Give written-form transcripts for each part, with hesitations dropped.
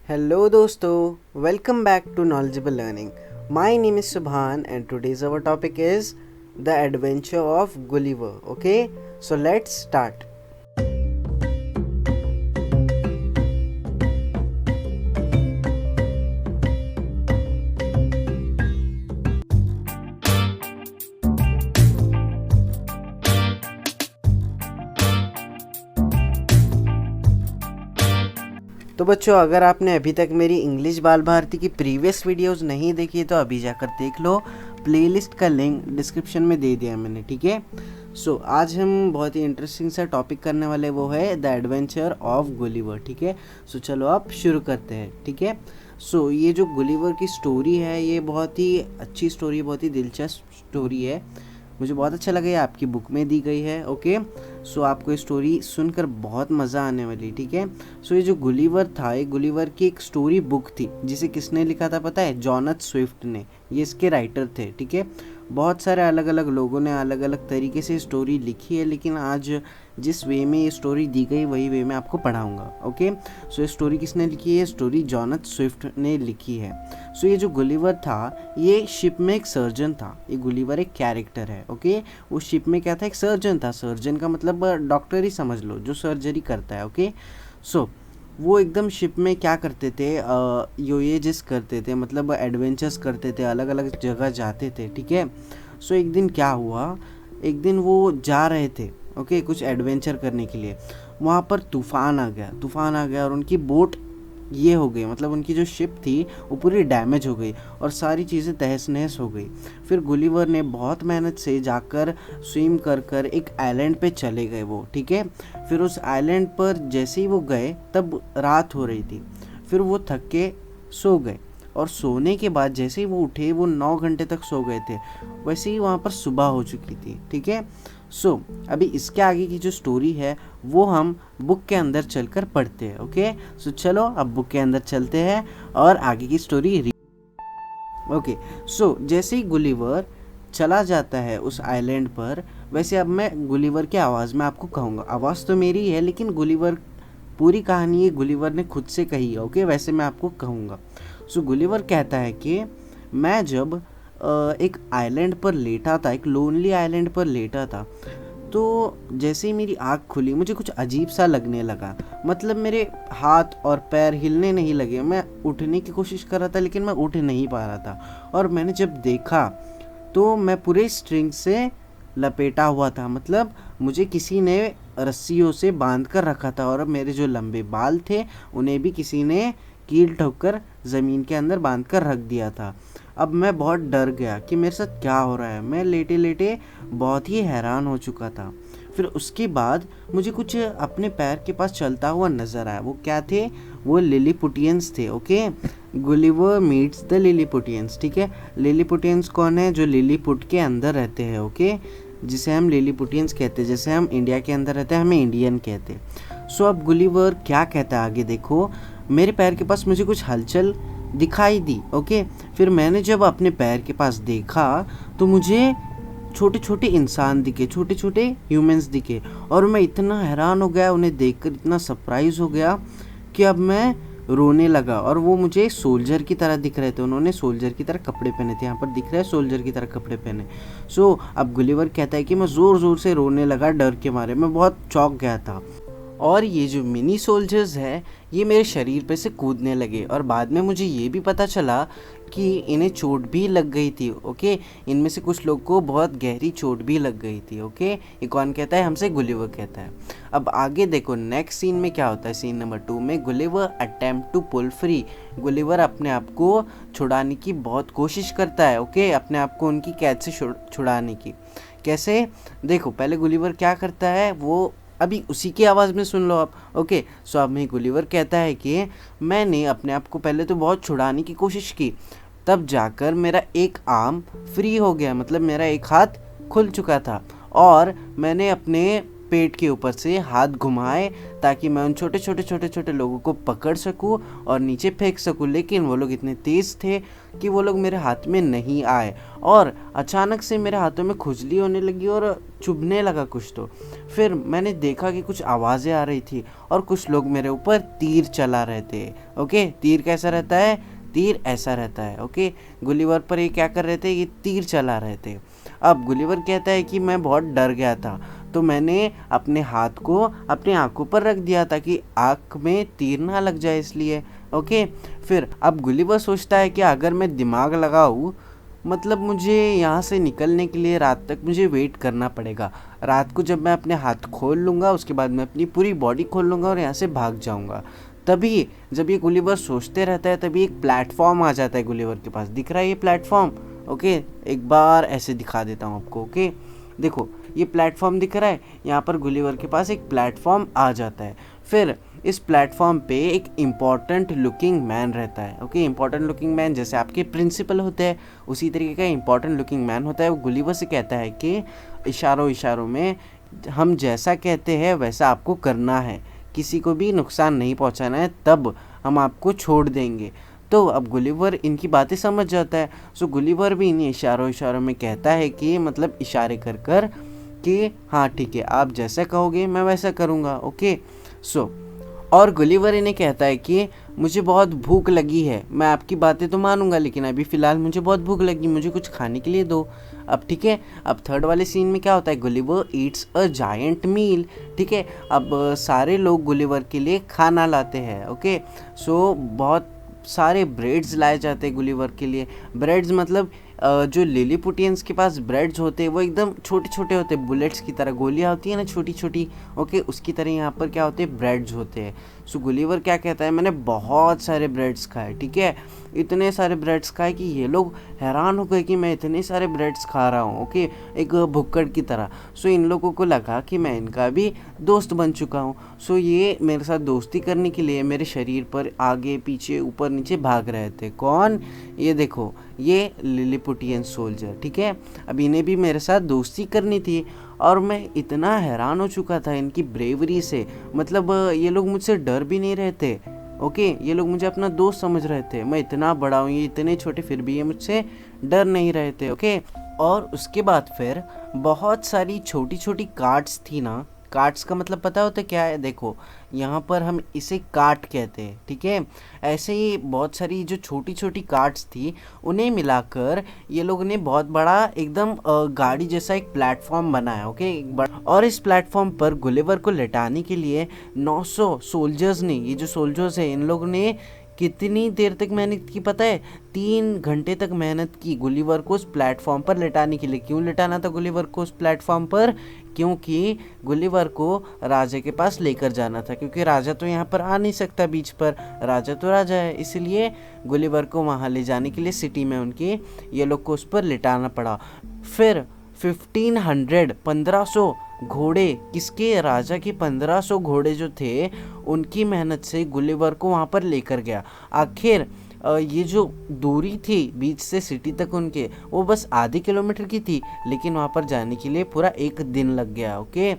Hello dosto, welcome back to Knowledgeable Learning. My name is Subhan and today's our topic is The Adventure of Gulliver. Okay, so let's start. तो बच्चों, अगर आपने अभी तक मेरी English बाल भारती की प्रीवियस वीडियोस नहीं देखी तो अभी जाकर देख लो। प्लेलिस्ट का लिंक डिस्क्रिप्शन में दे दिया मैंने, ठीक है। सो आज हम बहुत ही इंटरेस्टिंग सा टॉपिक करने वाले, वो है द एडवेंचर ऑफ गुलिवर, ठीक है। सो चलो आप शुरू करते हैं, ठीक है। सो ये जो गुलिवर की स्टोरी है, ये बहुत ही अच्छी स्टोरी, बहुत ही दिलचस्प स्टोरी है। मुझे बहुत अच्छा लगा, ये आपकी बुक में दी गई है। ओके, सो आपको ये स्टोरी सुनकर बहुत मज़ा आने वाली, ठीक है। सो ये जो गुलिवर था, ये गुलिवर की एक स्टोरी बुक थी, जिसे किसने लिखा था पता है? जॉनथ स्विफ्ट ने। ये इसके राइटर थे, ठीक है। बहुत सारे अलग अलग लोगों ने अलग अलग तरीके से स्टोरी लिखी है, लेकिन आज जिस वे में ये स्टोरी दी गई वही वे में आपको पढ़ाऊँगा। ओके, सो ये स्टोरी किसने लिखी है? स्टोरी जॉनथ स्विफ्ट ने लिखी है। सो ये जो गुलिवर था, ये शिप में एक सर्जन था। ये गुलिवर एक कैरेक्टर है। ओके, उस शिप में क्या था? एक सर्जन था। सर्जन का मतलब डॉक्टर ही समझ लो, जो सर्जरी करता है। ओके, सो वो एकदम शिप में क्या करते थे, योएजेस करते थे, मतलब एडवेंचर्स करते थे, अलग अलग जगह जाते थे, ठीक है। सो एक दिन क्या हुआ, एक दिन वो जा रहे थे, ओके, कुछ एडवेंचर करने के लिए। वहाँ पर तूफ़ान आ गया और उनकी बोट ये हो गई, मतलब उनकी जो शिप थी वो पूरी डैमेज हो गई और सारी चीज़ें तहस नहस हो गई। फिर गुलिवर ने बहुत मेहनत से जाकर स्विम कर कर एक आइलैंड पे चले गए वो, ठीक है। फिर उस आइलैंड पर जैसे ही वो गए तब रात हो रही थी। फिर वो थक के सो गए और सोने के बाद जैसे ही वो उठे, वो 9 घंटे तक सो गए थे। वैसे ही वहाँ पर सुबह हो चुकी थी, ठीक है। सो अभी इसके आगे की जो स्टोरी है वो हम बुक के अंदर चलकर पढ़ते हैं। ओके, सो चलो अब बुक के अंदर चलते हैं और आगे की स्टोरी ओके, सो जैसे ही गुलिवर चला जाता है उस आइलैंड पर, वैसे अब मैं गुलिवर की आवाज़ में आपको कहूँगा। आवाज़ तो मेरी ही है, लेकिन गुलिवर पूरी कहानी ये गुलिवर ने खुद से कही है। ओके, वैसे मैं आपको कहूँगा। सो गुलिवर कहता है कि मैं जब एक आइलैंड पर लेटा था, एक लोनली आइलैंड पर लेटा था, तो जैसे ही मेरी आँख खुली मुझे कुछ अजीब सा लगने लगा। मतलब मेरे हाथ और पैर हिलने नहीं लगे। मैं उठने की कोशिश कर रहा था लेकिन मैं उठ नहीं पा रहा था। और मैंने जब देखा तो मैं पूरे स्ट्रिंग से लपेटा हुआ था, मतलब मुझे किसी ने रस्सियों से बांध कर रखा था और मेरे जो लंबे बाल थे उन्हें भी किसी ने कील ठोक कर ज़मीन के अंदर बांध कर रख दिया था। अब मैं बहुत डर गया कि मेरे साथ क्या हो रहा है। मैं लेटे लेटे बहुत ही हैरान हो चुका था। फिर उसके बाद मुझे कुछ अपने पैर के पास चलता हुआ नज़र आया। वो क्या थे? वो लिलीपुटियंस थे। ओके, गुलिवर मीट्स द लिलीपुटियंस, ठीक है। लिलीपुटियंस कौन है? जो लिलीपुट के अंदर रहते हैं। ओके, जिसे हम लिलीपुटियंस कहते हैं। जैसे हम इंडिया के अंदर रहते हैं, हमें इंडियन कहते हैं। सो अब गुलिवर क्या कहता है आगे देखो। मेरे पैर के पास मुझे कुछ हलचल दिखाई दी। ओके, फिर मैंने जब अपने पैर के पास देखा तो मुझे छोटे छोटे इंसान दिखे, छोटे छोटे ह्यूमंस दिखे, और मैं इतना हैरान हो गया उन्हें देखकर, इतना सरप्राइज हो गया कि अब मैं रोने लगा। और वो मुझे सोल्जर की तरह दिख रहे थे। उन्होंने सोल्जर की तरह कपड़े पहने थे, यहाँ पर दिख रहा है सोल्जर की तरह कपड़े पहने। सो अब गुलिवर कहता है कि मैं ज़ोर ज़ोर से रोने लगा डर के मारे। मैं बहुत चौंक गया था और ये जो मिनी सोल्जर्स है ये मेरे शरीर पे से कूदने लगे। और बाद में मुझे ये भी पता चला कि इन्हें चोट भी लग गई थी। ओके, इनमें से कुछ लोग को बहुत गहरी चोट भी लग गई थी। ओके, ये कौन कहता है? हमसे गुलिवर कहता है। अब आगे देखो नेक्स्ट सीन में क्या होता है। सीन नंबर 2 में Gulliver attempt to pull free. Gulliver अपने आप को छुड़ाने की बहुत कोशिश करता है। ओके, अपने आप को उनकी कैद से छुड़ाने की। कैसे? देखो पहले गुलिवर क्या करता है, वो अभी उसी की आवाज़ में सुन लो आप। ओके, सो अब मैं गुलिवर कहता है कि मैंने अपने आप को पहले तो बहुत छुड़ाने की कोशिश की, तब जाकर मेरा एक आर्म फ्री हो गया, मतलब मेरा एक हाथ खुल चुका था और मैंने अपने पेट के ऊपर से हाथ घुमाए ताकि मैं उन छोटे छोटे लोगों को पकड़ सकूं और नीचे फेंक सकूं, लेकिन वो लोग इतने तेज़ थे कि वो लोग मेरे हाथ में नहीं आए और अचानक से मेरे हाथों में खुजली होने लगी और चुभने लगा कुछ। तो फिर मैंने देखा कि कुछ आवाज़ें आ रही थी और कुछ लोग मेरे ऊपर तीर चला रहे थे। ओके, तीर कैसा रहता है? तीर ऐसा रहता है। ओके, गुलिवर पर ये क्या कर रहे थे? ये तीर चला रहे थे। अब गुलिवर कहता है कि मैं बहुत डर गया था, तो मैंने अपने हाथ को अपनी आंखों पर रख दिया ताकि आँख में तीर ना लग जाए, इसलिए। ओके, फिर अब गुलिवर सोचता है कि अगर मैं दिमाग लगाऊँ, मतलब मुझे यहाँ से निकलने के लिए रात तक मुझे वेट करना पड़ेगा। रात को जब मैं अपने हाथ खोल लूँगा, उसके बाद मैं अपनी पूरी बॉडी खोल लूँगा और यहाँ से भाग जाऊँगा। तभी जब ये गुलिवर सोचते रहता है, तभी एक प्लेटफॉर्म आ जाता है गुलिवर के पास। दिख रहा है ये प्लेटफॉर्म? ओके, एक बार ऐसे दिखा देता हूँ आपको। ओके, देखो ये प्लेटफॉर्म दिख रहा है, यहाँ पर गुलिवर के पास एक प्लेटफॉर्म आ जाता है। फिर इस प्लेटफॉर्म पे एक इम्पॉर्टेंट लुकिंग मैन रहता है। ओके, इम्पॉर्टेंट लुकिंग मैन जैसे आपके प्रिंसिपल होते हैं, उसी तरीके का इम्पॉर्टेंट लुकिंग मैन होता है। वो गुलिवर से कहता है कि इशारों में हम जैसा कहते हैं वैसा आपको करना है, किसी को भी नुकसान नहीं पहुंचाना है, तब हम आपको छोड़ देंगे। तो अब गुलिवर इनकी बातें समझ जाता है। सो गुलिवर भी इन्हीं इशारों में कहता है कि मतलब इशारे कर कर कि हाँ ठीक है, आप जैसा कहोगे मैं वैसा करूँगा। ओके, सो और गुलिवर इन्हें कहता है कि मुझे बहुत भूख लगी है, मैं आपकी बातें तो मानूंगा लेकिन अभी फ़िलहाल मुझे बहुत भूख लगी, मुझे कुछ खाने के लिए दो। अब ठीक है, अब थर्ड वाले सीन में क्या होता है? गुलिवर ईट्स अ जायंट मील। ठीक है, अब सारे लोग गुलिवर के लिए खाना लाते हैं। ओके, सो बहुत सारे ब्रेड्स लाए जाते हैं गुलिवर के लिए। ब्रेड्स मतलब जो लिलीपुटियंस के पास ब्रेड्स होते हैं वो एकदम छोटे छोटे होते हैं, बुलेट्स की तरह, गोलियां होती है ना छोटी छोटी। ओके, उसकी तरह यहाँ पर क्या होते हैं? ब्रेड्स होते हैं। सो गुलिवर क्या कहता है? मैंने बहुत सारे ब्रेड्स खाए। ठीक है, इतने सारे ब्रेड्स खाए कि ये लोग हैरान हो गए कि मैं इतने सारे ब्रेड्स खा रहा हूँ। ओके, एक भुक्कड़ की तरह। सो इन लोगों को लगा कि मैं इनका भी दोस्त बन चुका हूँ। सो ये मेरे साथ दोस्ती करने के लिए मेरे शरीर पर आगे पीछे ऊपर नीचे भाग रहे थे। कौन? ये देखो, ये लिलीपुटियन सोल्जर। ठीक है, अब इन्हें भी मेरे साथ दोस्ती करनी थी और मैं इतना हैरान हो चुका था इनकी ब्रेवरी से। मतलब ये लोग मुझसे डर भी नहीं रहे थे। ओके, ये लोग मुझे अपना दोस्त समझ रहे थे। मैं इतना बड़ा हूँ, ये इतने छोटे, फिर भी ये मुझसे डर नहीं रहे थे। ओके, और उसके बाद फिर बहुत सारी छोटी छोटी कार्ड्स थी ना। कार्ड्स का मतलब पता होता क्या है? देखो यहाँ पर हम इसे कार्ट कहते हैं। ठीक है, ऐसे ही बहुत सारी जो छोटी छोटी कार्ड्स थी उन्हें मिलाकर ये लोग ने बहुत बड़ा एकदम गाड़ी जैसा एक प्लेटफॉर्म बनाया। ओके, एक बड़ा, और इस प्लेटफॉर्म पर गुलिवर को लेटाने के लिए 900 सोल्जर्स ने, ये जो सोल्जर्स है इन लोगों ने कितनी देर तक मेहनत की पता है? 3 घंटे तक मेहनत की गुलिवर को उस प्लेटफॉर्म पर लेटाने के लिए। क्यों लेटाना था गुलिवर को उस प्लेटफॉर्म पर? क्योंकि गुलिवर को राजा के पास लेकर जाना था, क्योंकि राजा तो यहाँ पर आ नहीं सकता बीच पर, राजा तो राजा है, इसलिए गुलिवर को वहाँ ले जाने के लिए सिटी में उनके ये लोग को उस पर लेटाना पड़ा। फिर 1500 घोड़े, किसके? राजा के 1500 घोड़े जो थे उनकी मेहनत से गुलिवर को वहाँ पर लेकर गया। आखिर ये जो दूरी थी बीच से सिटी तक उनके, वो बस आधी किलोमीटर की थी, लेकिन वहाँ पर जाने के लिए पूरा 1 दिन लग गया। ओके,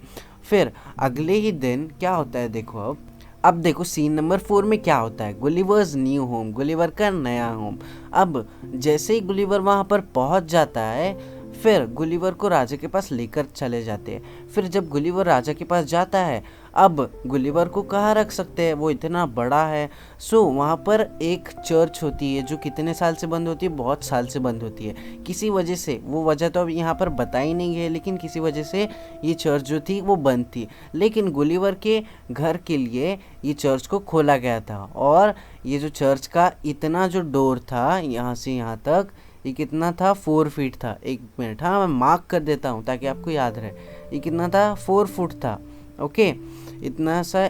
फिर अगले ही दिन क्या होता है? देखो अब देखो सीन नंबर 4 में क्या होता है? गुलिवर्स न्यू होम, गुलिवर का नया होम। अब जैसे ही गुलिवर वहाँ पर पहुँच जाता है, फिर गुलिवर को राजा के पास लेकर चले जाते हैं। फिर जब गुलिवर राजा के पास जाता है, अब गुलिवर को कहाँ रख सकते हैं? वो इतना बड़ा है। सो वहाँ पर एक चर्च होती है जो कितने साल से बंद होती है? बहुत साल से बंद होती है किसी वजह से। वो वजह तो अब यहाँ पर बताई नहीं है, लेकिन किसी वजह से ये चर्च जो थी वो बंद थी। लेकिन गुलिवर के घर के लिए ये चर्च को खोला गया था, और ये जो चर्च का इतना जो डोर था यहाँ से यहाँ तक, ये कितना था? 4 फीट था। 1 मिनट, हाँ मैं मार्क कर देता हूँ ताकि आपको याद रहे। ये कितना था? 4 फुट था। ओके, इतना सा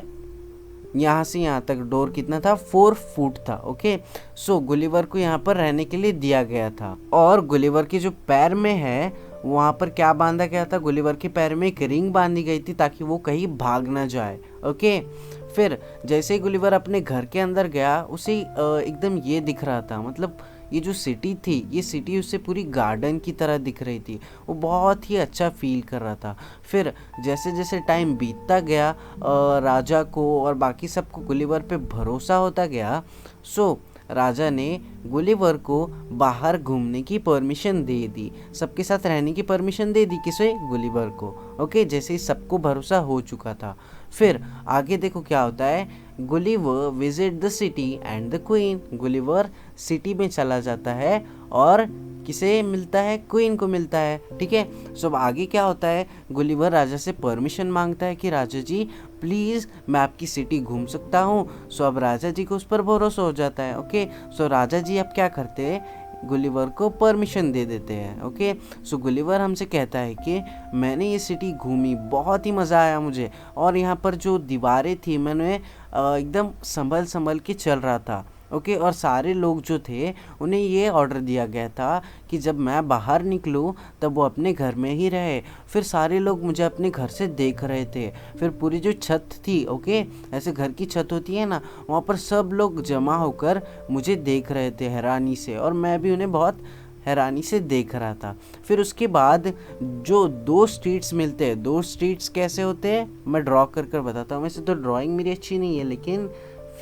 यहाँ से यहाँ तक डोर कितना था? 4 फुट था। ओके, सो गुलिवर को यहाँ पर रहने के लिए दिया गया था। और गुलिवर के जो पैर में है वहाँ पर क्या बांधा गया था? गुलिवर के पैर में एक रिंग बांधी गई थी ताकि वो कहीं भाग ना जाए। ओके, फिर जैसे ही गुलिवर अपने घर के अंदर गया, उसे एकदम ये दिख रहा था, मतलब ये जो सिटी थी, ये सिटी उससे पूरी गार्डन की तरह दिख रही थी। वो बहुत ही अच्छा फील कर रहा था। फिर जैसे जैसे टाइम बीतता गया, राजा को और बाकी सबको गुलिवर पे भरोसा होता गया। सो राजा ने गुलिवर को बाहर घूमने की परमिशन दे दी, सबके साथ रहने की परमिशन दे दी। किसे? गुलिवर को। ओके, जैसे ही सबको भरोसा हो चुका था। फिर आगे देखो क्या होता है। Gulliver visit the city and the queen. Gulliver city में चला जाता है और किसे मिलता है? क्वीन को मिलता है। ठीक है। सो अब आगे क्या होता है, गुलिवर राजा से परमिशन मांगता है कि राजा जी प्लीज़ मैं आपकी सिटी घूम सकता हूँ। सो अब राजा जी को उस पर भरोसा हो जाता है। ओके, सो राजा जी अब क्या करते हैं, गुलिवर को परमिशन दे देते हैं। ओके, सो गुलिवर हमसे कहता है कि मैंने ये सिटी घूमी, बहुत ही मज़ा आया मुझे, और यहाँ पर जो दीवारें थी मैंने एकदम संभल संभल के चल रहा था। ओके, और सारे लोग जो थे उन्हें ये ऑर्डर दिया गया था कि जब मैं बाहर निकलूं तब वो अपने घर में ही रहे। फिर सारे लोग मुझे अपने घर से देख रहे थे। फिर पूरी जो छत थी, ओके, ऐसे घर की छत होती है ना, वहाँ पर सब लोग जमा होकर मुझे देख रहे थे हैरानी से, और मैं भी उन्हें बहुत हैरानी से देख रहा था। फिर उसके बाद जो दो स्ट्रीट्स मिलते हैं, दो स्ट्रीट्स कैसे होते हैं मैं ड्रॉ कर बताता हूँ। वैसे तो ड्राइंग मेरी अच्छी नहीं है, लेकिन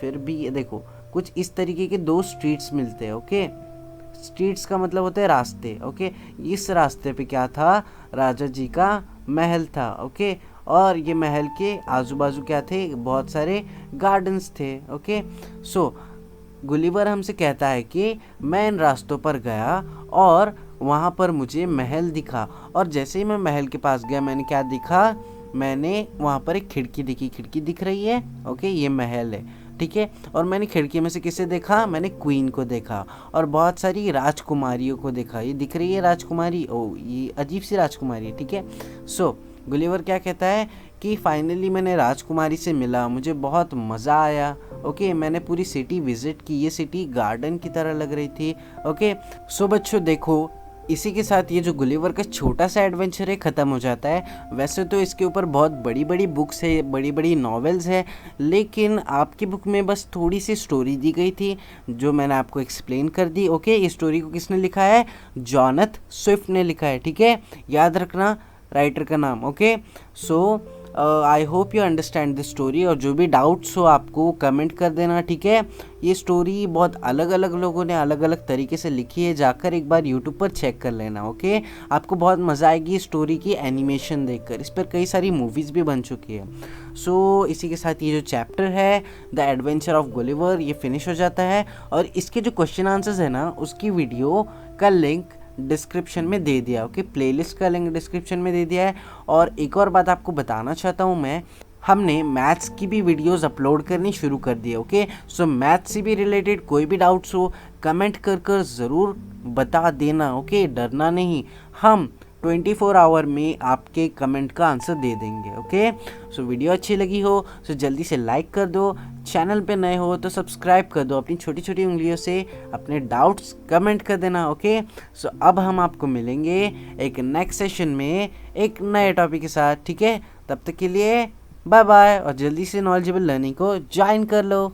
फिर भी ये देखो, कुछ इस तरीके के दो स्ट्रीट्स मिलते हैं। ओके, स्ट्रीट्स का मतलब होता है रास्ते। ओके, इस रास्ते पे क्या था, राजा जी का महल था। ओके, और ये महल के आजू बाजू क्या थे, बहुत सारे गार्डन्स थे। ओके, सो गुलिवर हमसे कहता है कि मैं इन रास्तों पर गया और वहाँ पर मुझे महल दिखा, और जैसे ही मैं महल के पास गया मैंने क्या दिखा, मैंने वहाँ पर एक खिड़की दिखी। खिड़की दिख रही है। ओके, ये महल है। ठीक है, और मैंने खिड़की में से किसे देखा, मैंने क्वीन को देखा और बहुत सारी राजकुमारियों को देखा। ये दिख रही है राजकुमारी, ओ ये अजीब सी राजकुमारी है। ठीक है, सो गुलिवर क्या कहता है कि फाइनली मैंने राजकुमारी से मिला, मुझे बहुत मज़ा आया। ओके, मैंने पूरी सिटी विजिट की, ये सिटी गार्डन की तरह लग रही थी। ओके, सो बच्चों देखो, इसी के साथ ये जो गुलिवर का छोटा सा एडवेंचर है ख़त्म हो जाता है। वैसे तो इसके ऊपर बहुत बड़ी बड़ी बुक्स है, बड़ी बड़ी नॉवेल्स है, लेकिन आपकी बुक में बस थोड़ी सी स्टोरी दी गई थी जो मैंने आपको एक्सप्लेन कर दी। ओके, इस स्टोरी को किसने लिखा है, जॉनथ स्विफ्ट ने लिखा है। ठीक है, याद रखना राइटर का नाम। Okay, so I hope you understand this story, और जो भी डाउट्स हो आपको कमेंट कर देना। ठीक है, ये स्टोरी बहुत अलग अलग लोगों ने अलग अलग तरीके से लिखी है, जाकर एक बार यूट्यूब पर चेक कर लेना। ओके, आपको बहुत मज़ा आएगी स्टोरी की एनिमेशन देखकर, इस पर कई सारी मूवीज़ भी बन चुकी है। सो इसी के साथ ये जो चैप्टर है द एडवेंचर ऑफ गुलिवर ये फिनिश हो जाता है, और इसके जो क्वेश्चन आंसर्स है ना उसकी वीडियो का लिंक डिस्क्रिप्शन में दे दिया। ओके, प्लेलिस्ट का लिंक डिस्क्रिप्शन में दे दिया है। और एक और बात आपको बताना चाहता हूँ मैं, हमने मैथ्स की भी वीडियोस अपलोड करनी शुरू कर दी है। ओके, सो मैथ्स से भी रिलेटेड कोई भी डाउट्स हो कमेंट कर ज़रूर बता देना। ओके, डरना नहीं, हम 24 आवर में आपके कमेंट का आंसर दे देंगे। ओके, सो वीडियो अच्छी लगी हो तो जल्दी से लाइक कर दो, चैनल पे नए हो तो सब्सक्राइब कर दो, अपनी छोटी छोटी उंगलियों से अपने डाउट्स कमेंट कर देना। ओके, सो अब हम आपको मिलेंगे एक नेक्स्ट सेशन में एक नए टॉपिक के साथ। ठीक है, तब तक के लिए बाय बाय, और जल्दी से नॉलेजेबल लर्निंग को ज्वाइन कर लो।